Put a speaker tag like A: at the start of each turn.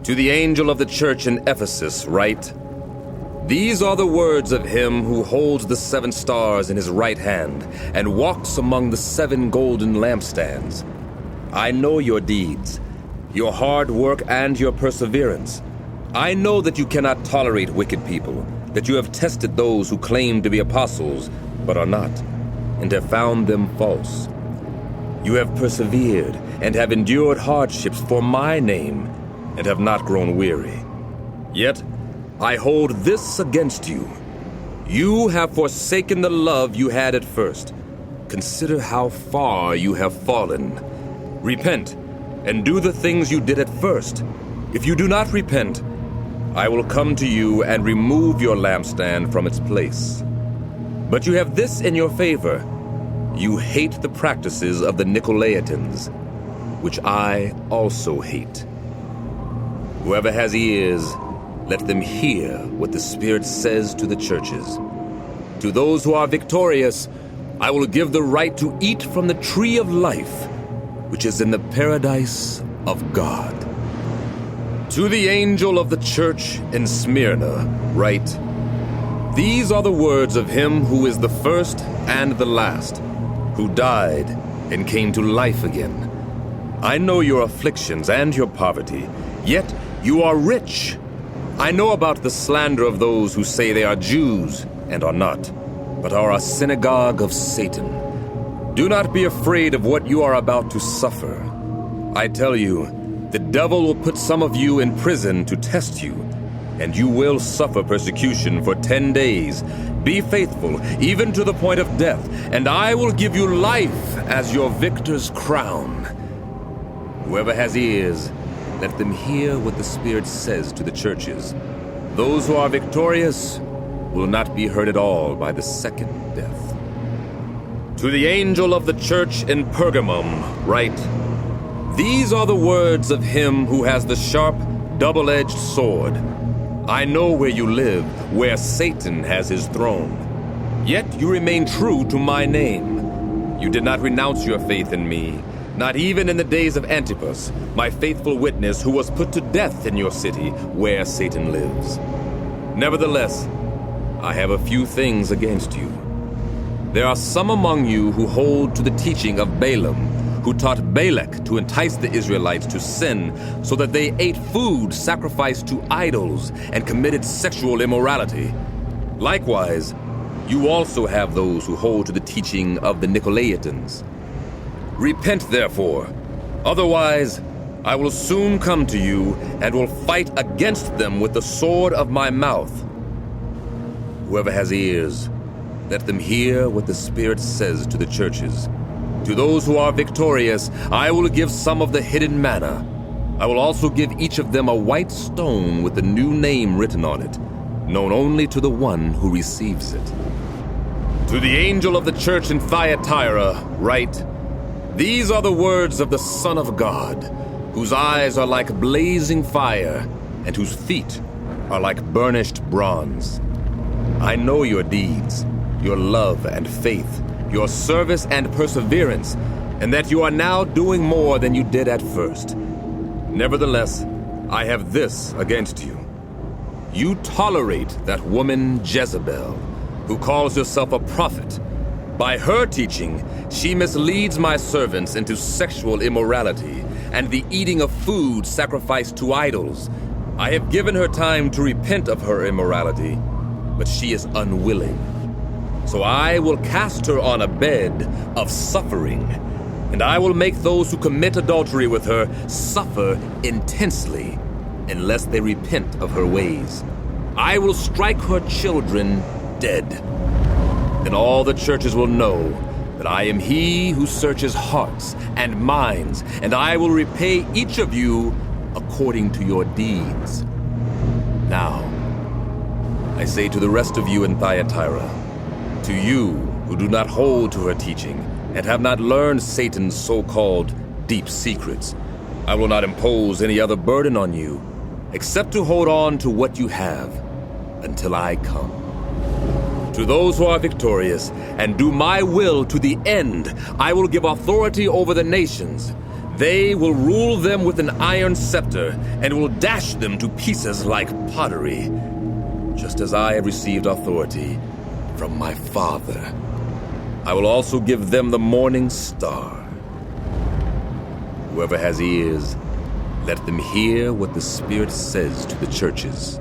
A: To the angel of the church in Ephesus write, These are the words of him who holds the 7 stars in his right hand and walks among the 7 golden lampstands. I know your deeds, your hard work and your perseverance. I know that you cannot tolerate wicked people, that you have tested those who claim to be apostles but are not, and have found them false. You have persevered and have endured hardships for my name and have not grown weary. Yet I hold this against you. You have forsaken the love you had at first. Consider how far you have fallen. Repent and do the things you did at first. If you do not repent, I will come to you and remove your lampstand from its place. But you have this in your favor. You hate the practices of the Nicolaitans, which I also hate. Whoever has ears, let them hear what the Spirit says to the churches. To those who are victorious, I will give the right to eat from the tree of life, which is in the paradise of God. To the angel of the church in Smyrna write, These are the words of him who is the first and the last, who died and came to life again. I know your afflictions and your poverty, yet you are rich. I know about the slander of those who say they are Jews and are not, but are a synagogue of Satan. Do not be afraid of what you are about to suffer. I tell you, the devil will put some of you in prison to test you, and you will suffer persecution for 10 days. Be faithful, even to the point of death, and I will give you life as your victor's crown. Whoever has ears, let them hear what the Spirit says to the churches. Those who are victorious will not be hurt at all by the second death. To the angel of the church in Pergamum write, These are the words of him who has the sharp, double-edged sword. I know where you live, where Satan has his throne. Yet you remain true to my name. You did not renounce your faith in me, not even in the days of Antipas, my faithful witness who was put to death in your city, where Satan lives. Nevertheless, I have a few things against you. There are some among you who hold to the teaching of Balaam, who taught Balak to entice the Israelites to sin so that they ate food sacrificed to idols and committed sexual immorality. Likewise, you also have those who hold to the teaching of the Nicolaitans. Repent, therefore, otherwise I will soon come to you and will fight against them with the sword of my mouth. Whoever has ears, let them hear what the Spirit says to the churches. To those who are victorious, I will give some of the hidden manna. I will also give each of them a white stone with the new name written on it, known only to the one who receives it. To the angel of the church in Thyatira write, These are the words of the Son of God, whose eyes are like blazing fire, and whose feet are like burnished bronze. I know your deeds, your love and faith, your service and perseverance, and that you are now doing more than you did at first. Nevertheless, I have this against you. You tolerate that woman Jezebel, who calls herself a prophet. By her teaching, she misleads my servants into sexual immorality and the eating of food sacrificed to idols. I have given her time to repent of her immorality, but she is unwilling. So I will cast her on a bed of suffering, and I will make those who commit adultery with her suffer intensely unless they repent of her ways. I will strike her children dead. Then all the churches will know that I am he who searches hearts and minds, and I will repay each of you according to your deeds. Now, I say to the rest of you in Thyatira, to you who do not hold to her teaching and have not learned Satan's so-called deep secrets, I will not impose any other burden on you except to hold on to what you have until I come. To those who are victorious and do my will to the end, I will give authority over the nations. They will rule them with an iron scepter and will dash them to pieces like pottery, just as I have received authority from my Father. I will also give them the morning star. Whoever has ears, let them hear what the Spirit says to the churches.